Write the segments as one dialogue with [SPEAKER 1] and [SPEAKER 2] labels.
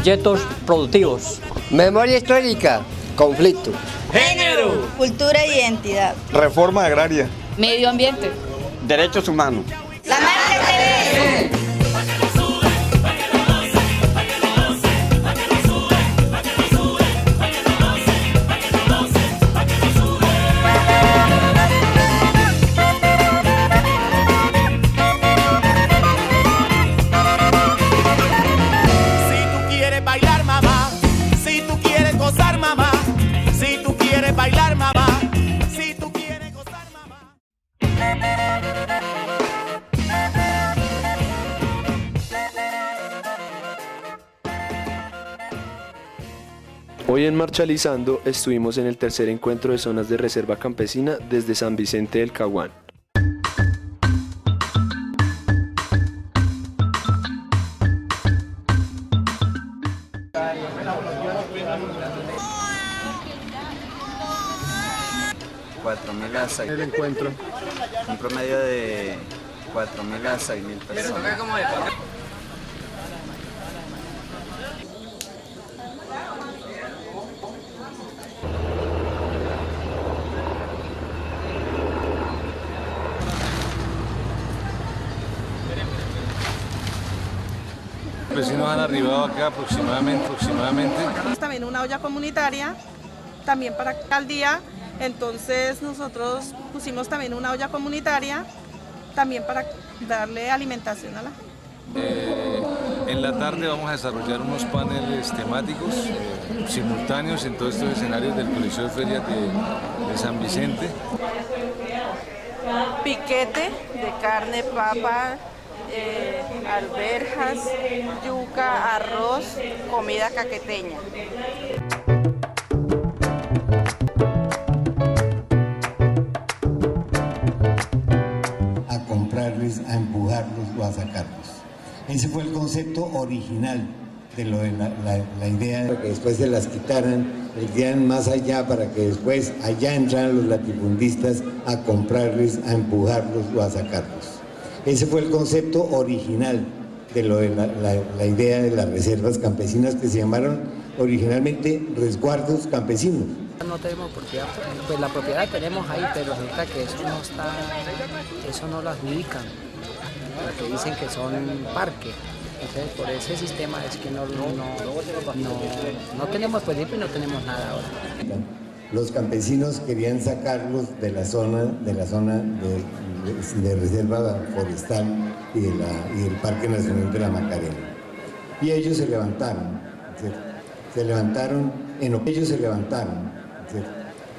[SPEAKER 1] proyectos productivos.
[SPEAKER 2] Memoria histórica, conflicto.
[SPEAKER 3] Género.
[SPEAKER 4] Cultura y identidad.
[SPEAKER 5] Reforma agraria.
[SPEAKER 6] Medio ambiente.
[SPEAKER 5] Derechos humanos.
[SPEAKER 4] La Marca TV.
[SPEAKER 3] Bailar, mamá, si tú quieres gozar, mamá.
[SPEAKER 7] Hoy en Marchalizando estuvimos en el tercer encuentro de zonas de reserva campesina desde San Vicente del Caguán.
[SPEAKER 8] A 6.000 el encuentro, un promedio de 4.000 a 6.000 personas.
[SPEAKER 9] Los vecinos han arribado acá aproximadamente.
[SPEAKER 10] También una olla comunitaria, también para la alcaldía. Entonces nosotros pusimos también una olla comunitaria, también para darle alimentación a la gente.
[SPEAKER 9] En la tarde vamos a desarrollar unos paneles temáticos simultáneos en todos estos escenarios del Coliseo de Ferias de San Vicente.
[SPEAKER 10] Piquete de carne, papa, alberjas, yuca, arroz, comida caqueteña.
[SPEAKER 11] A empujarlos o a sacarlos. Ese fue el concepto original de lo de la idea de que después se las quitaran, les dieran más allá para que después allá entraran los latifundistas a comprarles, a empujarlos o a sacarlos. Ese fue el concepto original de lo de la idea de las reservas campesinas, que se llamaron originalmente resguardos campesinos.
[SPEAKER 1] No tenemos propiedad, pues la propiedad la tenemos ahí, pero resulta que eso no lo adjudican, porque dicen que son parques. Entonces por ese sistema es que no tenemos proyecto y no tenemos nada ahora.
[SPEAKER 11] Los campesinos querían sacarlos de la zona de reserva forestal y del Parque Nacional de la Macarena. Y ellos se levantaron, ¿cierto?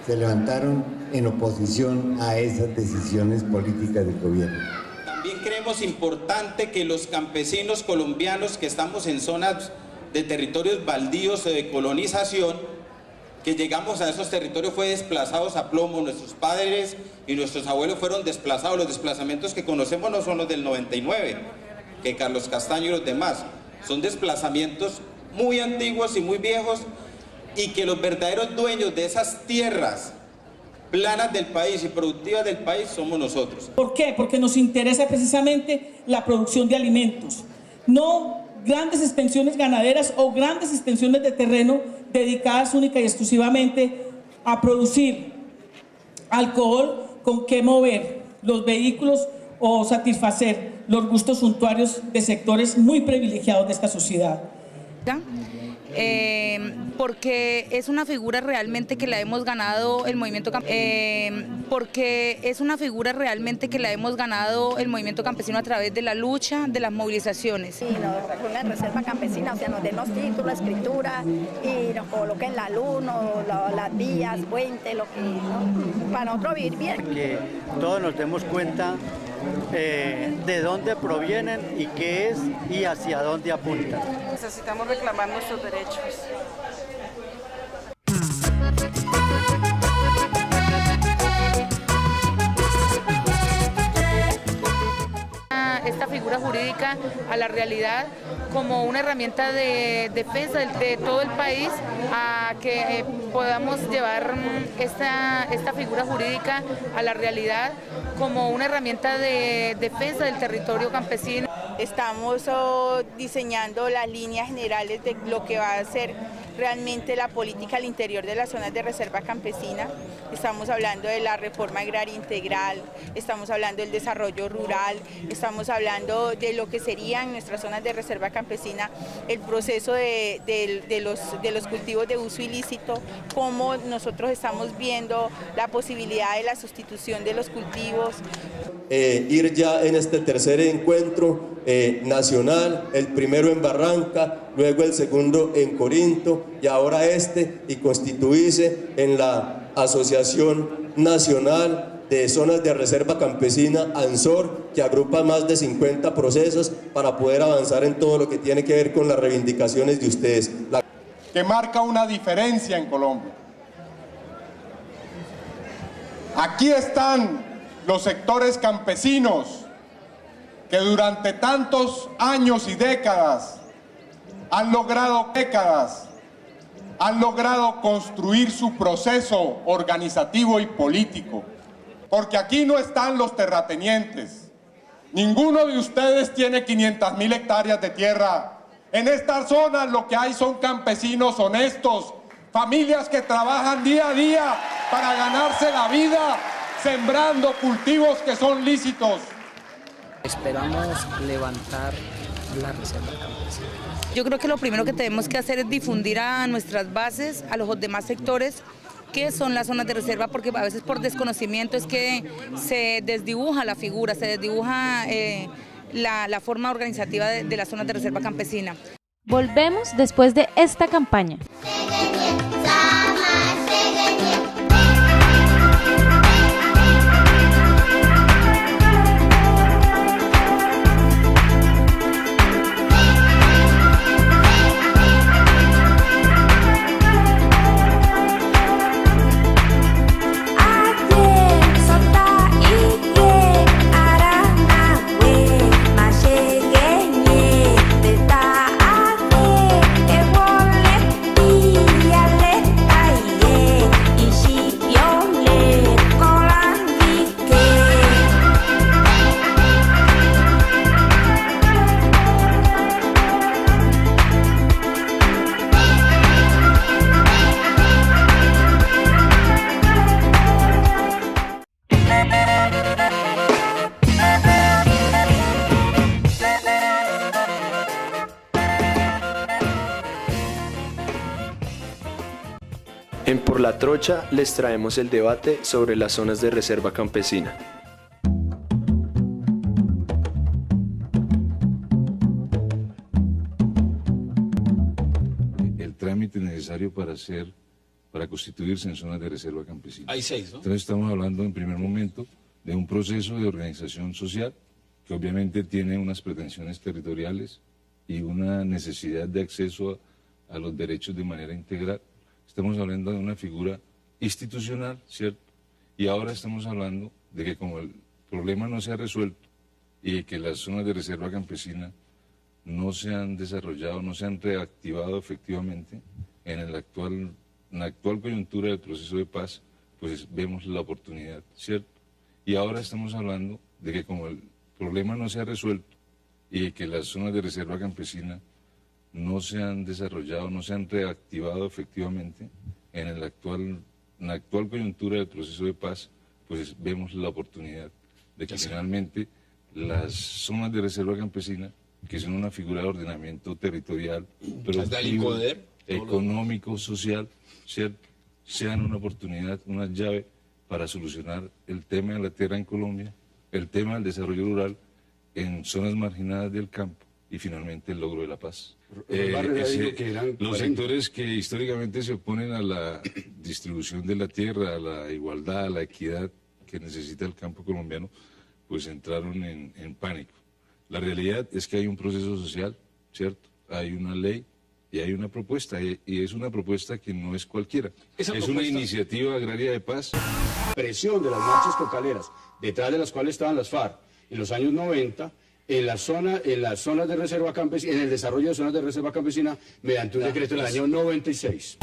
[SPEAKER 11] Se levantaron en oposición a esas decisiones políticas del gobierno.
[SPEAKER 12] También creemos importante que los campesinos colombianos que estamos en zonas de territorios baldíos o de colonización, que llegamos a esos territorios fue desplazados a plomo, nuestros padres y nuestros abuelos fueron desplazados. Los desplazamientos que conocemos no son los del 99, que Carlos Castaño y los demás, son desplazamientos muy antiguos y muy viejos, y que los verdaderos dueños de esas tierras planas del país y productivas del país somos nosotros.
[SPEAKER 13] ¿Por qué? Porque nos interesa precisamente la producción de alimentos, no grandes extensiones ganaderas o grandes extensiones de terreno dedicadas única y exclusivamente a producir alcohol con que mover los vehículos o satisfacer los gustos suntuarios de sectores muy privilegiados de esta sociedad.
[SPEAKER 6] Porque es una figura realmente que la hemos ganado el movimiento campesino a través de la lucha, de las movilizaciones.
[SPEAKER 4] Sí, una reserva campesina, o sea, nos den los títulos, escritura y nos coloquen la luz, las vías, puentes, lo que, ¿no? Para nosotros vivir bien.
[SPEAKER 14] Que todos nos demos cuenta de dónde provienen y qué es y hacia dónde apuntan.
[SPEAKER 10] Necesitamos reclamar nuestros derechos.
[SPEAKER 6] Esta figura jurídica a la realidad como una herramienta de defensa de todo el país, a que podamos llevar esta figura jurídica a la realidad como una herramienta de defensa del territorio campesino.
[SPEAKER 15] Estamos diseñando las líneas generales de lo que va a ser realmente la política al interior de las zonas de reserva campesina. Estamos hablando de la reforma agraria integral, estamos hablando del desarrollo rural, estamos hablando de lo que serían nuestras zonas de reserva campesina, el proceso de los cultivos de uso ilícito, cómo nosotros estamos viendo la posibilidad de la sustitución de los cultivos.
[SPEAKER 16] Ir ya en este tercer encuentro nacional, el primero en Barranca, luego el segundo en Corinto y ahora y constituirse en la Asociación Nacional de Zonas de Reserva Campesina, ANSOR, que agrupa más de 50 procesos para poder avanzar en todo lo que tiene que ver con las reivindicaciones de ustedes.
[SPEAKER 17] Que marca una diferencia en Colombia. Aquí están los sectores campesinos que durante tantos años y décadas han logrado construir su proceso organizativo y político. Porque aquí no están los terratenientes. Ninguno de ustedes tiene 500.000 hectáreas de tierra. En estas zonas lo que hay son campesinos honestos, familias que trabajan día a día para ganarse la vida, sembrando cultivos que son lícitos.
[SPEAKER 1] Esperamos levantar la reserva campesina.
[SPEAKER 6] Yo creo que lo primero que tenemos que hacer es difundir a nuestras bases, a los demás sectores, qué son las zonas de reserva, porque a veces por desconocimiento es que se desdibuja la figura, se desdibuja la forma organizativa de las zonas de reserva campesina.
[SPEAKER 18] Volvemos después de esta campaña.
[SPEAKER 7] En Por la Trocha les traemos el debate sobre las zonas de reserva campesina.
[SPEAKER 9] El trámite necesario para constituirse en zonas de reserva campesina.
[SPEAKER 19] Hay 6, ¿no?
[SPEAKER 9] Entonces estamos hablando en primer momento de un proceso de organización social que obviamente tiene unas pretensiones territoriales y una necesidad de acceso a los derechos de manera integral. Estamos hablando de una figura institucional, ¿cierto? Y ahora estamos hablando de que como el problema no se ha resuelto y de que las zonas de reserva campesina no se han desarrollado, no se han reactivado efectivamente en la actual coyuntura del proceso de paz, pues vemos la oportunidad, ¿cierto? Y ahora estamos hablando de que como el problema no se ha resuelto y de que las zonas de reserva campesina no se han desarrollado, no se han reactivado efectivamente en la actual coyuntura del proceso de paz, pues vemos la oportunidad de que finalmente las zonas de reserva campesina, que son una figura de ordenamiento territorial, productivo, económico, social, ¿cierto?, sean una oportunidad, una llave para solucionar el tema de la tierra en Colombia, el tema del desarrollo rural en zonas marginadas del campo y finalmente el logro de la paz. Los sectores que históricamente se oponen a la distribución de la tierra, a la igualdad, a la equidad que necesita el campo colombiano, pues entraron en pánico. La realidad es que hay un proceso social, ¿cierto? Hay una ley y hay una propuesta, y es una propuesta que no es cualquiera. Es una iniciativa agraria de paz.
[SPEAKER 19] Presión de las marchas cocaleras, detrás de las cuales estaban las FARC en los años 90, en las zonas de reserva campesina, en el desarrollo de zonas de reserva campesina, mediante un decreto del año 96.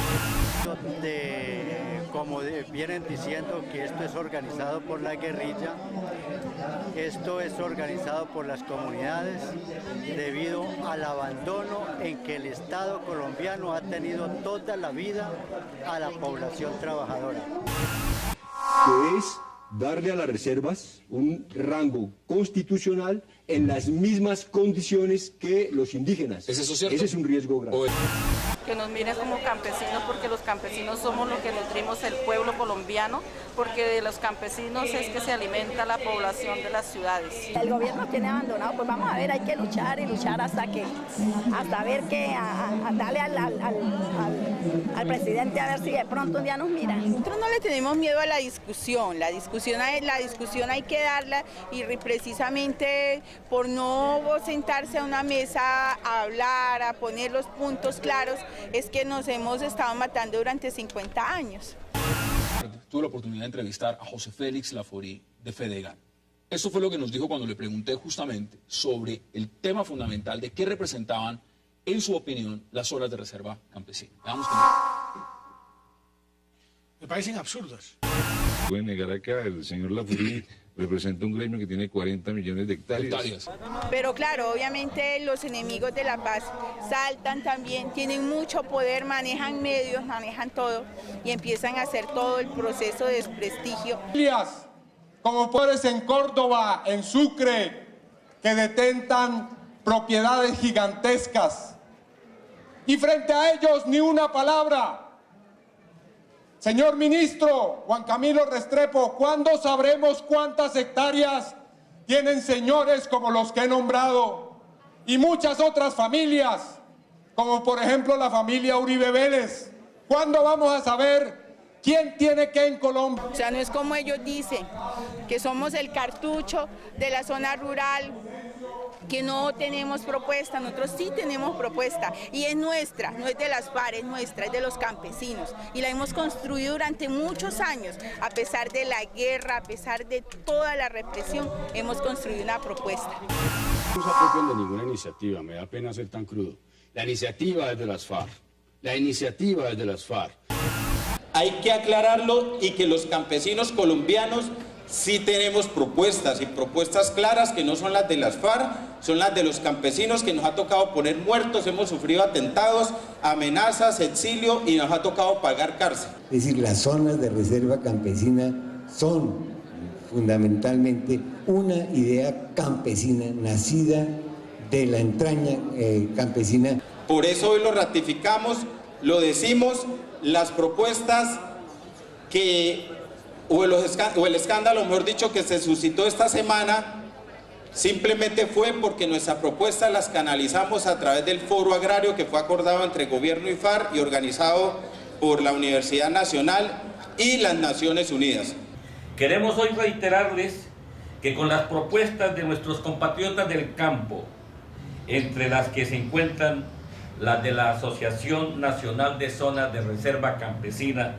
[SPEAKER 14] De como vienen diciendo que esto es organizado por la guerrilla, esto es organizado por las comunidades debido al abandono en que el Estado colombiano ha tenido toda la vida a la población trabajadora.
[SPEAKER 20] Que es darle a las reservas un rango constitucional en las mismas condiciones que los indígenas.
[SPEAKER 21] ¿Es eso cierto?
[SPEAKER 20] Ese es un riesgo grave.
[SPEAKER 22] Que nos miren como campesinos, porque los campesinos somos los que nutrimos el pueblo colombiano, porque de los campesinos es que se alimenta la población de las ciudades.
[SPEAKER 4] El gobierno tiene abandonado, pues vamos a ver, hay que luchar y luchar hasta ver que, darle al presidente a ver si de pronto un día nos mira.
[SPEAKER 15] Nosotros no le tenemos miedo a la discusión hay que darla y precisamente por no sentarse a una mesa a hablar, a poner los puntos claros, es que nos hemos estado matando durante 50 años.
[SPEAKER 21] Tuve la oportunidad de entrevistar a José Félix Laforí de Fedegan. Eso fue lo que nos dijo cuando le pregunté justamente sobre el tema fundamental de qué representaban, en su opinión, las zonas de reserva campesina. Vamos con él.
[SPEAKER 23] Me parecen absurdas.
[SPEAKER 9] Puede negar acá, el señor Laforí representa un gremio que tiene 40 millones de hectáreas.
[SPEAKER 15] Pero claro, obviamente los enemigos de la paz saltan también, tienen mucho poder, manejan medios, manejan todo y empiezan a hacer todo el proceso de desprestigio.
[SPEAKER 17] Familias como pobres en Córdoba, en Sucre, que detentan propiedades gigantescas y frente a ellos ni una palabra. Señor ministro Juan Camilo Restrepo, ¿cuándo sabremos cuántas hectáreas tienen señores como los que he nombrado y muchas otras familias, como por ejemplo la familia Uribe Vélez? ¿Cuándo vamos a saber quién tiene qué en Colombia?
[SPEAKER 15] O sea, no es como ellos dicen, que somos el cartucho de la zona rural, que no tenemos propuesta. Nosotros sí tenemos propuesta y es nuestra, no es de las FARC, es nuestra, es de los campesinos y la hemos construido durante muchos años, a pesar de la guerra, a pesar de toda la represión, hemos construido una propuesta.
[SPEAKER 19] No se apropian de ninguna iniciativa, me da pena ser tan crudo. La iniciativa es de las FARC, la iniciativa es de las FARC.
[SPEAKER 12] Hay que aclararlo y que los campesinos colombianos sí tenemos propuestas y propuestas claras que no son las de las FARC, son las de los campesinos que nos ha tocado poner muertos, hemos sufrido atentados, amenazas, exilio y nos ha tocado pagar cárcel.
[SPEAKER 11] Es decir, las zonas de reserva campesina son fundamentalmente una idea campesina, nacida de la entraña campesina.
[SPEAKER 12] Por eso hoy lo ratificamos, lo decimos, las propuestas o el escándalo, mejor dicho, que se suscitó esta semana, simplemente fue porque nuestra propuesta las canalizamos a través del foro agrario que fue acordado entre gobierno y FARC y organizado por la Universidad Nacional y las Naciones Unidas.
[SPEAKER 24] Queremos hoy reiterarles que con las propuestas de nuestros compatriotas del campo, entre las que se encuentran las de la Asociación Nacional de Zonas de Reserva Campesina,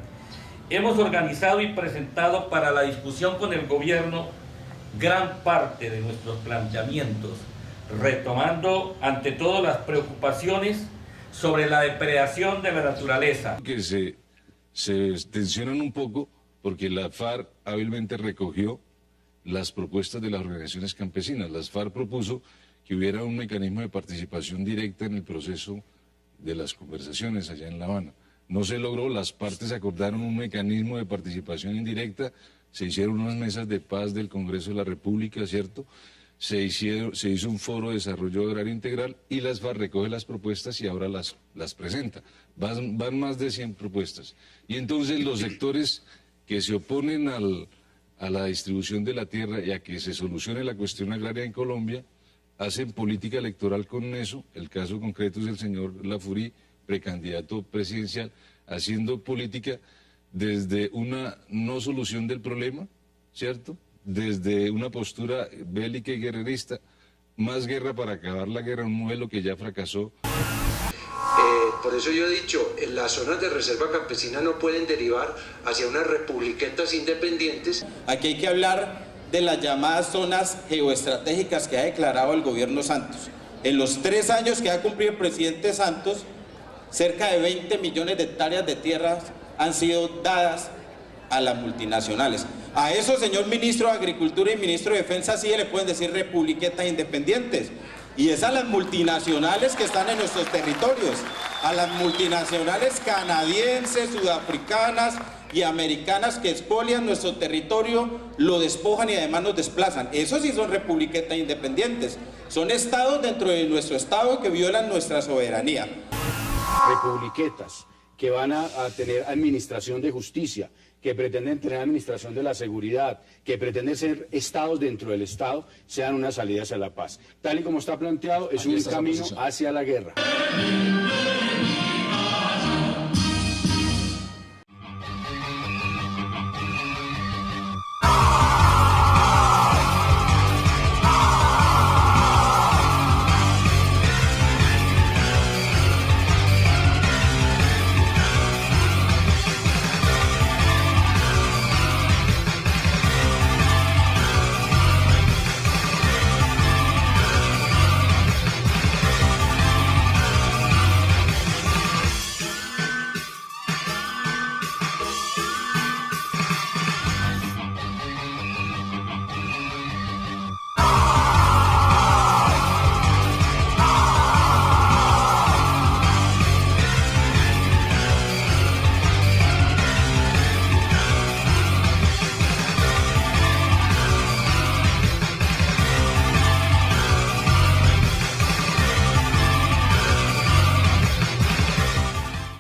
[SPEAKER 24] hemos organizado y presentado para la discusión con el gobierno gran parte de nuestros planteamientos, retomando ante todo las preocupaciones sobre la depredación de la naturaleza.
[SPEAKER 9] Que se tensionan un poco porque la FARC hábilmente recogió las propuestas de las organizaciones campesinas. Las FARC propuso que hubiera un mecanismo de participación directa en el proceso de las conversaciones allá en La Habana. No se logró, las partes acordaron un mecanismo de participación indirecta, se hicieron unas mesas de paz del Congreso de la República, ¿cierto? Se hizo un foro de desarrollo agrario integral y las FARC recoge las propuestas y ahora las presenta. Van más de 100 propuestas. Y entonces los sectores que se oponen a la distribución de la tierra y a que se solucione la cuestión agraria en Colombia, hacen política electoral con eso. El caso concreto es el señor Laforí, precandidato presidencial, haciendo política desde una no solución del problema, ¿cierto? Desde una postura bélica y guerrerista, más guerra para acabar la guerra, un modelo que ya fracasó.
[SPEAKER 25] Por eso yo he dicho, las zonas de reserva campesina no pueden derivar hacia unas republiquetas independientes.
[SPEAKER 12] Aquí hay que hablar de las llamadas zonas geoestratégicas que ha declarado el gobierno Santos. En los 3 años que ha cumplido el presidente Santos, cerca de 20 millones de hectáreas de tierras han sido dadas a las multinacionales. A eso, señor ministro de Agricultura y ministro de Defensa, sí le pueden decir republiquetas independientes. Y es a las multinacionales que están en nuestros territorios, a las multinacionales canadienses, sudafricanas y americanas que expolian nuestro territorio, lo despojan y además nos desplazan. Esos sí son republiquetas independientes. Son estados dentro de nuestro estado que violan nuestra soberanía.
[SPEAKER 19] Republiquetas que van a tener administración de justicia, que pretenden tener administración de la seguridad, que pretenden ser estados dentro del estado, sean una salida hacia la paz. Tal y como está planteado, es un camino hacia la guerra.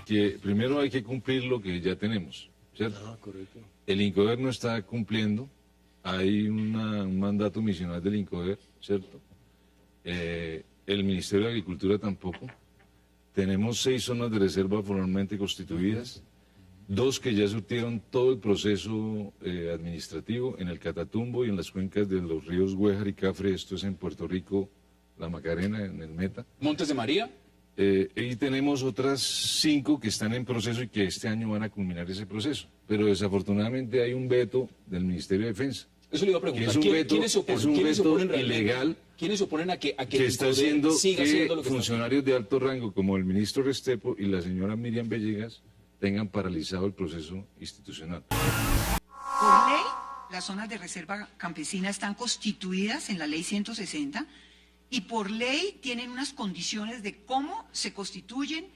[SPEAKER 9] Que primero hay que cumplir lo que ya tenemos, ¿cierto? Correcto. El INCODER no está cumpliendo, hay un mandato misional del INCODER, ¿cierto? El Ministerio de Agricultura tampoco. Tenemos 6 zonas de reserva formalmente constituidas, 2 que ya surtieron todo el proceso administrativo en el Catatumbo y en las cuencas de los ríos Güejar y Cafre, esto es en Puerto Rico, La Macarena, en el Meta.
[SPEAKER 21] ¿Montes de María?
[SPEAKER 9] Y tenemos otras 5 que están en proceso y que este año van a culminar ese proceso. Pero desafortunadamente hay un veto del Ministerio de Defensa.
[SPEAKER 21] Eso le iba a preguntar. ¿Quiénes se oponen
[SPEAKER 9] ilegal
[SPEAKER 21] ¿quiénes se oponen a que
[SPEAKER 9] está haciendo
[SPEAKER 21] siga haciendo lo que
[SPEAKER 9] funcionarios de alto rango como el ministro Restrepo y la señora Miriam Villegas tengan paralizado el proceso institucional?
[SPEAKER 2] Por ley, las zonas de reserva campesina están constituidas en la ley 160 y por ley tienen unas condiciones de cómo se constituyen,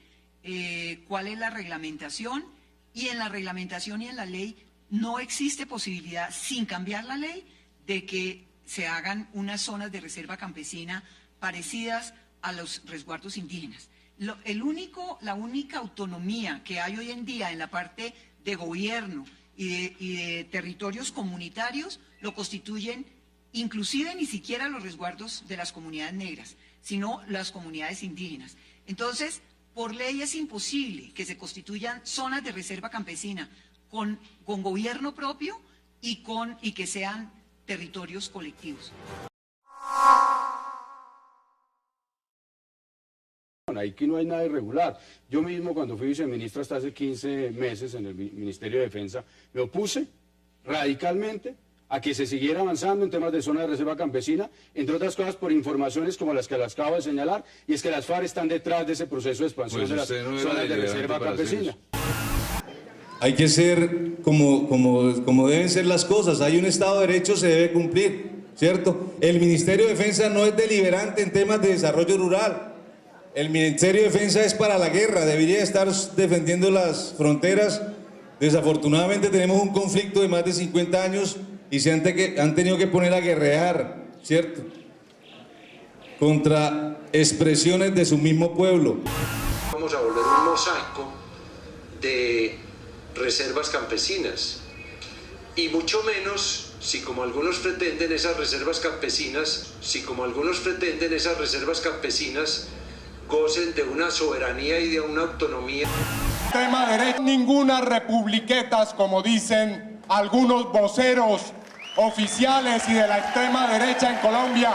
[SPEAKER 2] cuál es la reglamentación, y en la reglamentación y en la ley no existe posibilidad, sin cambiar la ley, de que se hagan unas zonas de reserva campesina parecidas a los resguardos indígenas. La única autonomía que hay hoy en día en la parte de gobierno y de territorios comunitarios lo constituyen inclusive ni siquiera los resguardos de las comunidades negras, sino las comunidades indígenas. Entonces, por ley es imposible que se constituyan zonas de reserva campesina con gobierno propio y que sean territorios colectivos.
[SPEAKER 19] Aquí no hay nada irregular. Yo mismo, cuando fui viceministro hasta hace 15 meses en el Ministerio de Defensa, me opuse radicalmente a que se siguiera avanzando en temas de zona de reserva campesina, entre otras cosas por informaciones como las que les acabo de señalar, y es que las FARC están detrás de ese proceso de expansión de las zonas de reserva campesina.
[SPEAKER 3] Hay que ser como deben ser las cosas. Hay un Estado de Derecho, se debe cumplir, ¿cierto? El Ministerio de Defensa no es deliberante en temas de desarrollo rural. El Ministerio de Defensa es para la guerra, debería estar defendiendo las fronteras. Desafortunadamente tenemos un conflicto de más de 50 años y se han tenido que poner a guerrear, ¿cierto?, contra expresiones de su mismo pueblo.
[SPEAKER 25] Vamos a volver un mosaico de reservas campesinas, y mucho menos si como algunos pretenden esas reservas campesinas, gocen de una soberanía y de una autonomía.
[SPEAKER 17] Extrema derecha, ninguna republiquetas, como dicen algunos voceros oficiales y de la extrema derecha en Colombia.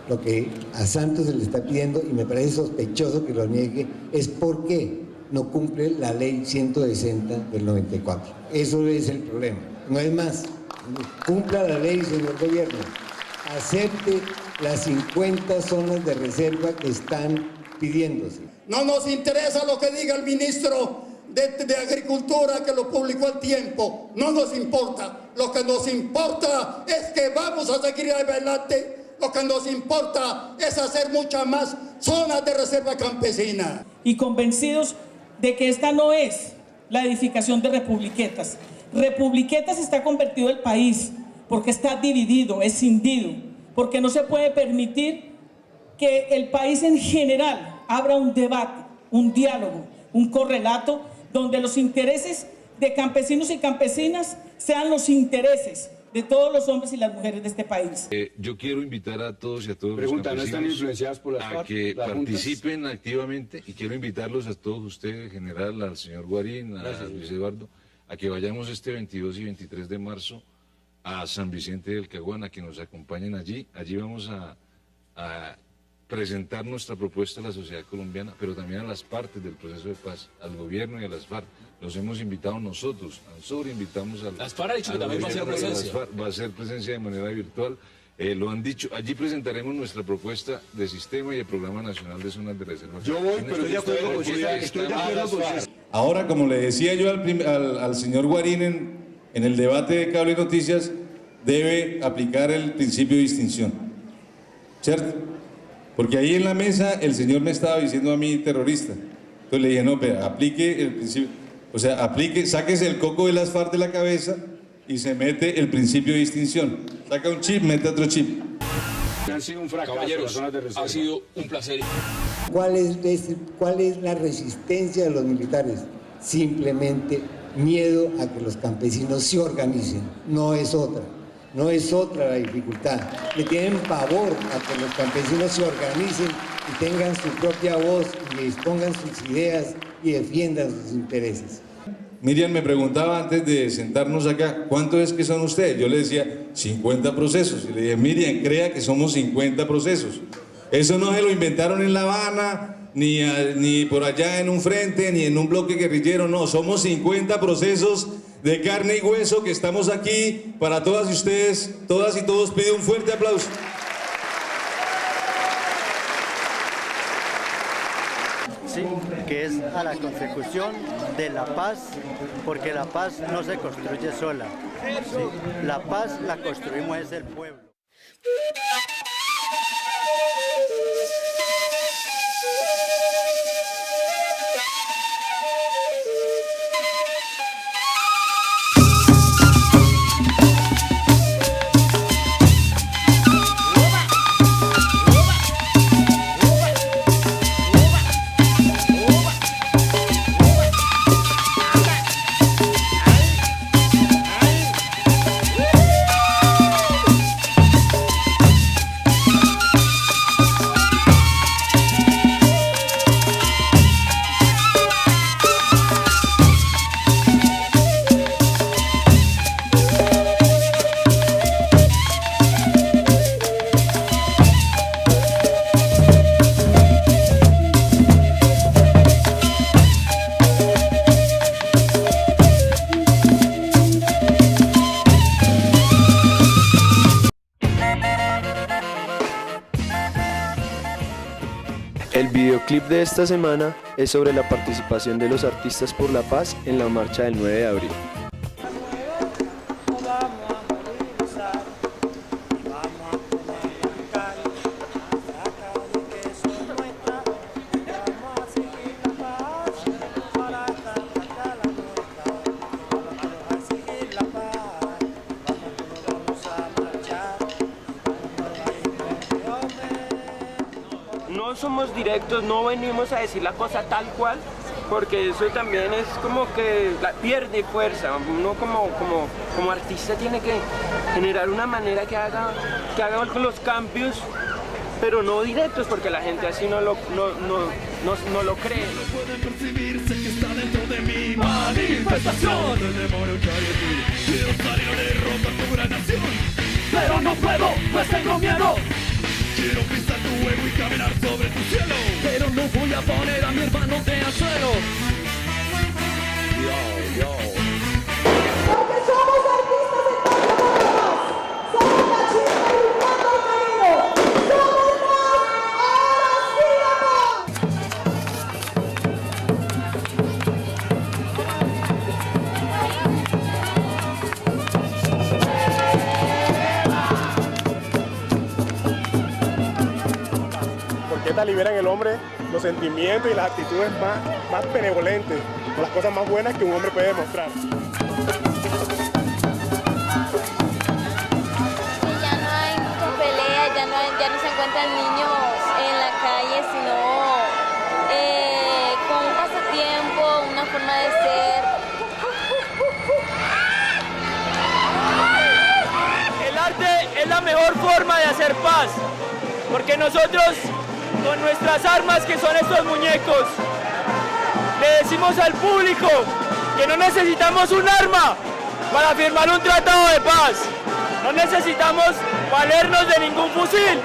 [SPEAKER 11] Lo que a Santos se le está pidiendo, y me parece sospechoso que lo niegue, es por qué no cumple la ley 160 del 94. Eso es el problema, no es más. Cumpla la ley, señor gobierno. Acepte las 50 zonas de reserva que están pidiéndose.
[SPEAKER 5] No nos interesa lo que diga el ministro de agricultura que lo publicó El Tiempo. No nos importa. Lo que nos importa es que vamos a seguir adelante. Lo que nos importa es hacer muchas más zonas de reserva campesina.
[SPEAKER 8] Y convencidos de que esta no es la edificación de Republiquetas. Republiquetas está convertido el país porque está dividido, es cindido, porque no se puede permitir que el país en general abra un debate, un diálogo, un correlato, donde los intereses de campesinos y campesinas sean los intereses de todos los hombres y las mujeres de este país.
[SPEAKER 9] Yo quiero invitar a todos y a todos los
[SPEAKER 19] ¿no están
[SPEAKER 9] campesinos
[SPEAKER 19] influenciadas por las
[SPEAKER 9] a
[SPEAKER 19] FARC,
[SPEAKER 9] que
[SPEAKER 19] las
[SPEAKER 9] participen activamente, y quiero invitarlos a todos ustedes, en general, al señor Guarín, a Luis Eduardo, a que vayamos este 22 y 23 de marzo a San Vicente del Caguán, a que nos acompañen allí. Allí vamos a presentar nuestra propuesta a la sociedad colombiana, pero también a las partes del proceso de paz, al gobierno y a las FARC. Los hemos invitado nosotros, invitamos a
[SPEAKER 21] las FARC. Ha dicho que también va a ser presencia.
[SPEAKER 9] Va a ser presencia de manera virtual. Lo han dicho. Allí presentaremos nuestra propuesta de sistema y de programa nacional de zonas de reserva.
[SPEAKER 19] Yo voy, pero estoy de acuerdo con usted.
[SPEAKER 3] Ahora, como le decía yo al señor Guarín en el debate de Cable Noticias, debe aplicar el principio de distinción, ¿cierto? Porque ahí en la mesa el señor me estaba diciendo a mí terrorista. Entonces le dije, no, pero aplique el principio, o sea, sáquese el coco de las FARC de la cabeza y se mete el principio de distinción. Saca un chip, mete otro chip.
[SPEAKER 19] Han sido un fracaso.
[SPEAKER 21] Caballeros, ha sido un placer.
[SPEAKER 11] ¿Cuál es la resistencia de los militares? Simplemente miedo a que los campesinos se organicen, no es otra. No es otra la dificultad. Le tienen pavor a que los campesinos se organicen y tengan su propia voz y dispongan sus ideas y defiendan sus intereses.
[SPEAKER 3] Miriam me preguntaba antes de sentarnos acá, ¿cuánto es que son ustedes? Yo le decía, 50 procesos. Y le dije, Miriam, crea que somos 50 procesos. Eso no se lo inventaron en La Habana, ni por allá en un frente, ni en un bloque guerrillero, no. Somos 50 procesos de carne y hueso que estamos aquí para todas y ustedes, todas y todos. Pido un fuerte aplauso.
[SPEAKER 14] Sí, que es a la consecución de la paz, porque la paz no se construye sola. ¿Sí? La paz la construimos es el pueblo.
[SPEAKER 7] El videoclip de esta semana es sobre la participación de los artistas por la paz en la marcha del 9 de abril.
[SPEAKER 10] No somos directos, no venimos a decir la cosa tal cual, porque eso también es como que pierde fuerza. Uno como artista tiene que generar una manera que haga los cambios, pero no directos, porque la gente así no lo cree.
[SPEAKER 13] No pueden percibirse que está dentro de mi manifestación. El demonio que hay en mí, quiero salir a derrotar tu gran nación, pero no puedo, pues tengo miedo. Quiero pisar tu huevo y caminar sobre tu cielo, pero no voy a poner a mi hermano de acero. Yo.
[SPEAKER 16] Porque somos artistas de todas formas. Somos la chispa iluminando el camino. Somos más, ahora sí
[SPEAKER 1] Esta libera en el hombre los sentimientos y las actitudes más benevolentes, o las cosas más buenas que un hombre puede demostrar.
[SPEAKER 6] Ya no hay pelea, ya no se encuentran niños en la calle, sino con un pasatiempo, una forma de ser.
[SPEAKER 10] El arte es la mejor forma de hacer paz, porque nosotros, con nuestras armas que son estos muñecos, le decimos al público que no necesitamos un arma para firmar un tratado de paz. No necesitamos valernos de ningún fusil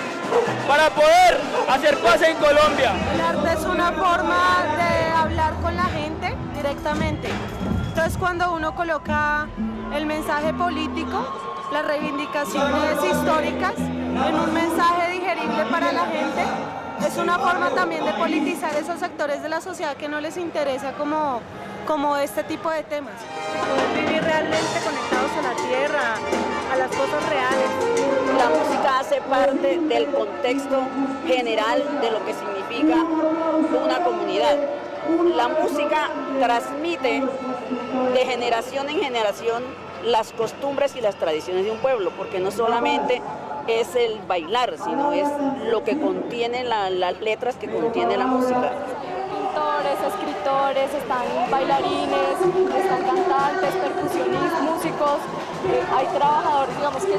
[SPEAKER 10] para poder hacer paz en Colombia.
[SPEAKER 18] El arte es una forma de hablar con la gente directamente. Entonces, cuando uno coloca el mensaje político, las reivindicaciones históricas en un mensaje digerible para la gente, es una forma también de politizar esos sectores de la sociedad que no les interesa como este tipo de temas.
[SPEAKER 20] Poder vivir realmente conectados a la tierra, a las cosas reales.
[SPEAKER 22] La música hace parte del contexto general de lo que significa una comunidad. La música transmite de generación en generación las costumbres y las tradiciones de un pueblo, porque no solamente es el bailar, sino es lo que contienen las letras que contiene la música.
[SPEAKER 18] Pintores, escritores, están bailarines, están cantantes, percusionistas, músicos, hay trabajadores, digamos, que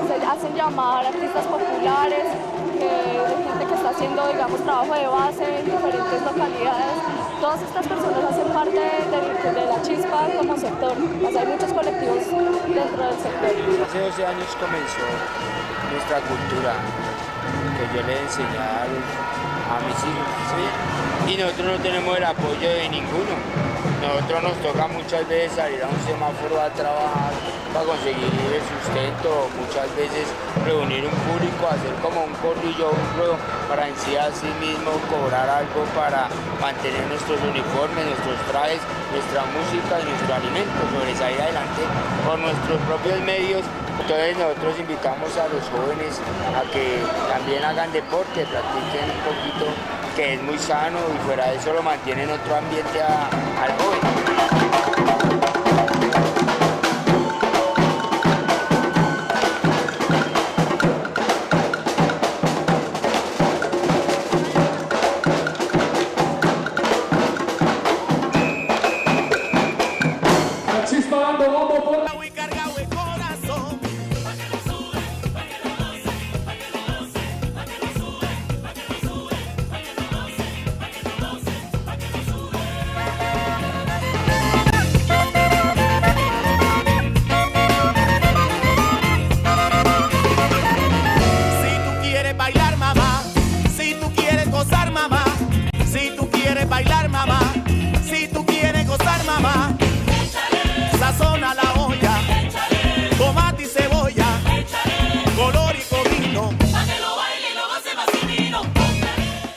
[SPEAKER 18] se hacen llamar artistas populares, gente que está haciendo, digamos, trabajo de base en diferentes localidades. Todas estas personas hacen parte de la Chispa como sector. Hay muchos colectivos dentro del sector.
[SPEAKER 26] Hace 12 años comenzó nuestra cultura, que yo le enseñé a mis hijos, ¿sí? Y nosotros no tenemos el apoyo de ninguno. Nosotros nos toca muchas veces salir a un semáforo a trabajar para conseguir el sustento, muchas veces reunir un público, hacer como un corrillo, un ruedo, para en sí mismo cobrar algo para mantener nuestros uniformes, nuestros trajes, nuestra música y nuestro alimento, sobresalir adelante por nuestros propios medios. Entonces nosotros invitamos a los jóvenes a que también hagan deporte, practiquen un poquito, que es muy sano y fuera de eso lo mantiene en otro ambiente al joven.